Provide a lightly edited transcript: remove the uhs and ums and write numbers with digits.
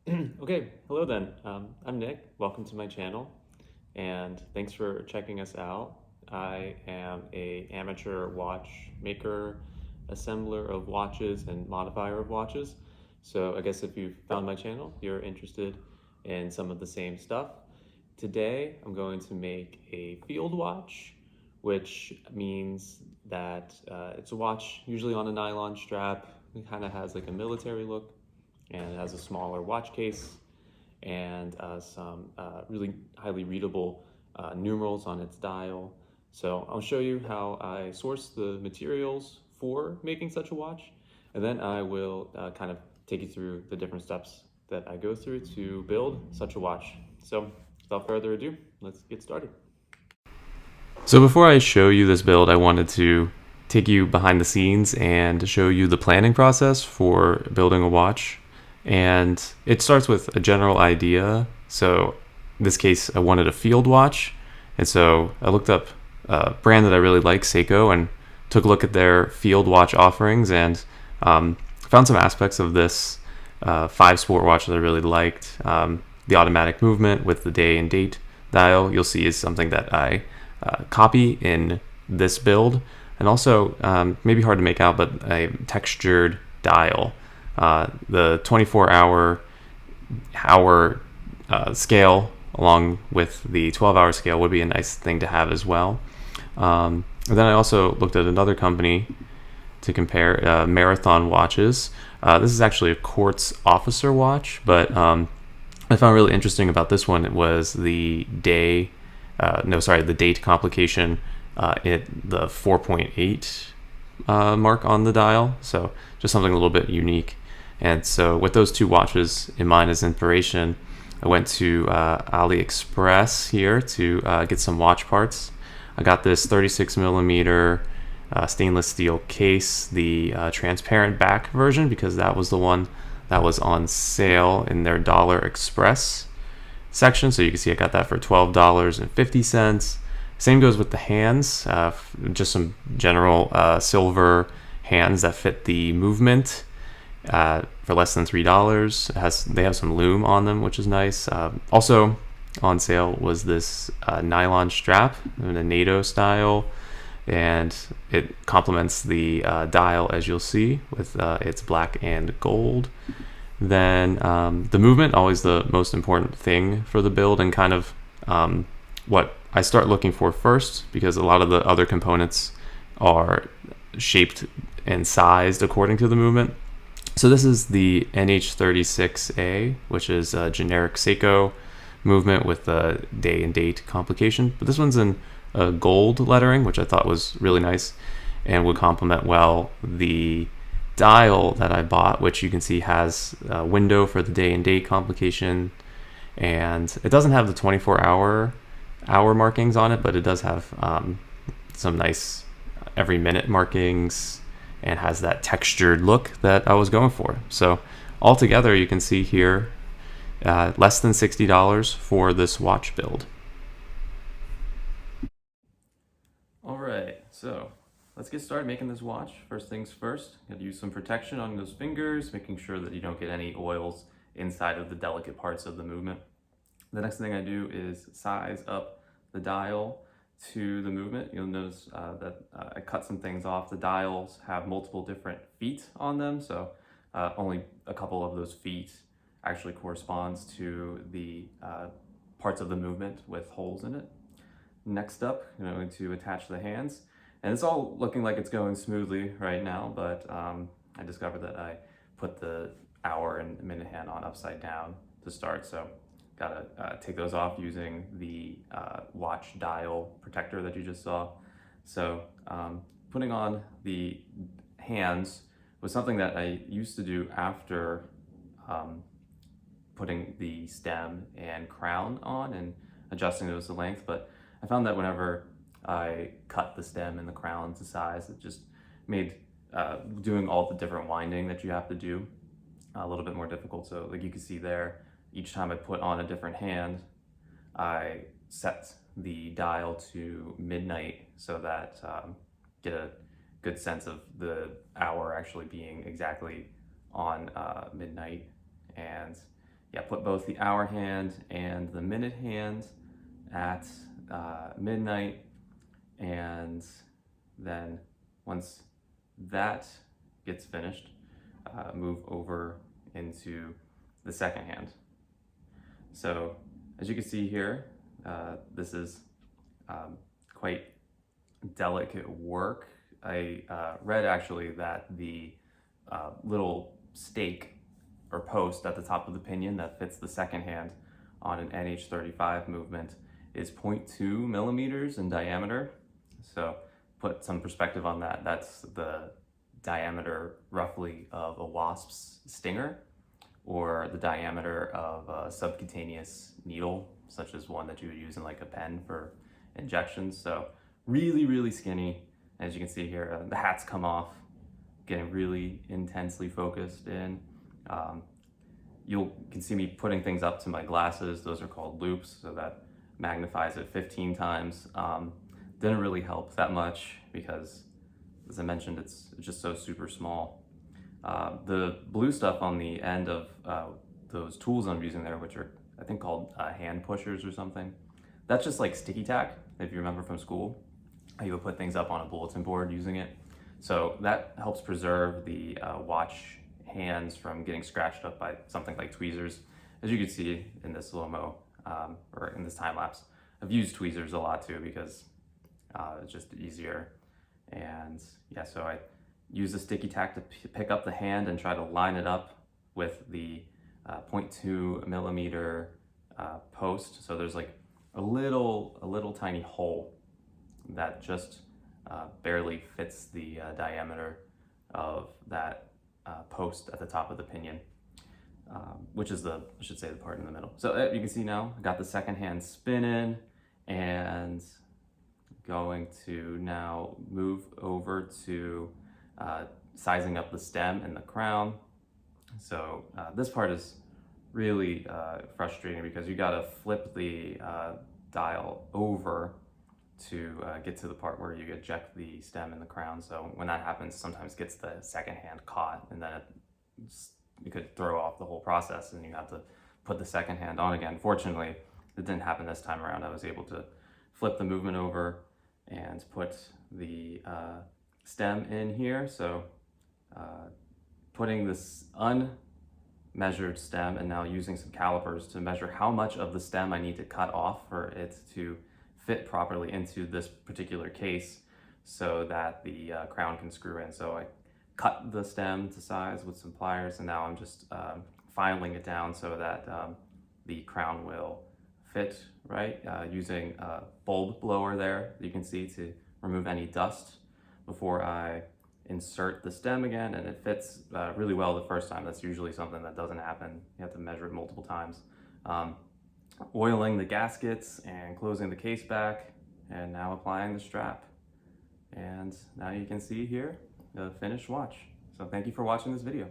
Okay, hello then. I'm Nick. Welcome to my channel, and thanks for checking us out. I am a amateur watchmaker, assembler of watches, and modifier of watches. So I guess if you've found my channel, you're interested in some of the same stuff. Today, I'm going to make a field watch, which means that it's a watch usually on a nylon strap. It kind of has like a military look, and it has a smaller watch case and some really highly readable numerals on its dial. So I'll show you how I source the materials for making such a watch, and then I will kind of take you through the different steps that I go through to build such a watch. So without further ado, let's get started. So before I show you this build, I wanted to take you behind the scenes and show you the planning process for building a watch. And it starts with a general idea. So in this case, I wanted a field watch. And so I looked up a brand that I really like, Seiko, and took a look at their field watch offerings and found some aspects of this 5-sport watch that I really liked. The automatic movement with the day and date dial, you'll see, is something that I copy in this build. And also, maybe hard to make out, but a textured dial. The 24-hour scale along with the 12-hour scale would be a nice thing to have as well. And then I also looked at another company to compare, Marathon watches. This is actually a Quartz officer watch, but I found really interesting about this one, it was the date complication at the 4.8 mark on the dial. So just something a little bit unique. And so with those two watches in mind as inspiration, I went to AliExpress here to get some watch parts. I got this 36 millimeter stainless steel case, the transparent back version, because that was the one that was on sale in their Dollar Express section. So you can see I got that for $12.50. Same goes with the hands, just some general silver hands that fit the movement for less than $3. They have some loom on them, which is nice. Also on sale was this nylon strap in a NATO style, and it complements the dial, as you'll see, with its black and gold. Then the movement, always the most important thing for the build, and kind of what I start looking for first, because a lot of the other components are shaped and sized according to the movement. So this is the NH36A, which is a generic Seiko movement with the day and date complication. But this one's in gold lettering, which I thought was really nice and would complement well the dial that I bought, which you can see has a window for the day and date complication. And it doesn't have the 24-hour markings on it, but it does have some nice every minute markings and has that textured look that I was going for. So altogether, you can see here, less than $60 for this watch build. All right, so let's get started making this watch. First things first, you gotta use some protection on those fingers, making sure that you don't get any oils inside of the delicate parts of the movement. The next thing I do is size up the dial to the movement. You'll notice that I cut some things off. The dials have multiple different feet on them, so only a couple of those feet actually corresponds to the parts of the movement with holes in it. Next up, I'm going to attach the hands. And it's all looking like it's going smoothly right now, but I discovered that I put the hour and minute hand on upside down to start, so gotta take those off using the watch dial protector that you just saw. So putting on the hands was something that I used to do after putting the stem and crown on and adjusting those to length, but I found that whenever I cut the stem and the crown to size, it just made doing all the different winding that you have to do a little bit more difficult. So like you can see there, each time I put on a different hand, I set the dial to midnight so that get a good sense of the hour actually being exactly on midnight. And yeah, put both the hour hand and the minute hand at midnight, and then once that gets finished, move over into the second hand. So as you can see here, this is quite delicate work. I read actually that the little stake or post at the top of the pinion that fits the second hand on an NH35 movement is 0.2 millimeters in diameter. So put some perspective on that. That's the diameter roughly of a wasp's stinger, or the diameter of a subcutaneous needle, such as one that you would use in like a pen for injections. So really, really skinny. As you can see here, the hats come off, getting really intensely focused in. You can see me putting things up to my glasses. Those are called loops, so that magnifies it 15 times. Didn't really help that much because, as I mentioned, it's just so super small. The blue stuff on the end of those tools I'm using there, which are I think called hand pushers or something, that's just like sticky tack, if you remember from school. You would put things up on a bulletin board using it. So that helps preserve the watch hands from getting scratched up by something like tweezers. As you can see in this slow-mo, or in this time lapse, I've used tweezers a lot too because it's just easier. And yeah, so I use the sticky tack to pick up the hand and try to line it up with the 0.2 millimeter post. So there's like a little tiny hole that just barely fits the diameter of that post at the top of the pinion, which is I should say, the part in the middle. So you can see now I got the second hand spinning, and going to now move over to sizing up the stem and the crown. So this part is really frustrating because you got to flip the dial over to get to the part where you eject the stem and the crown. So when that happens, sometimes gets the second hand caught, and then you could throw off the whole process and you have to put the second hand on again. Fortunately, it didn't happen this time around. I was able to flip the movement over and put the stem in here. So putting this unmeasured stem and now using some calipers to measure how much of the stem I need to cut off for it to fit properly into this particular case so that the crown can screw in. So I cut the stem to size with some pliers, and now I'm just filing it down so that the crown will fit right, using a bulb blower there, you can see, to remove any dust before I insert the stem again, and it fits really well the first time. That's usually something that doesn't happen. You have to measure it multiple times. Oiling the gaskets and closing the case back, and now applying the strap. And now you can see here the finished watch. So thank you for watching this video.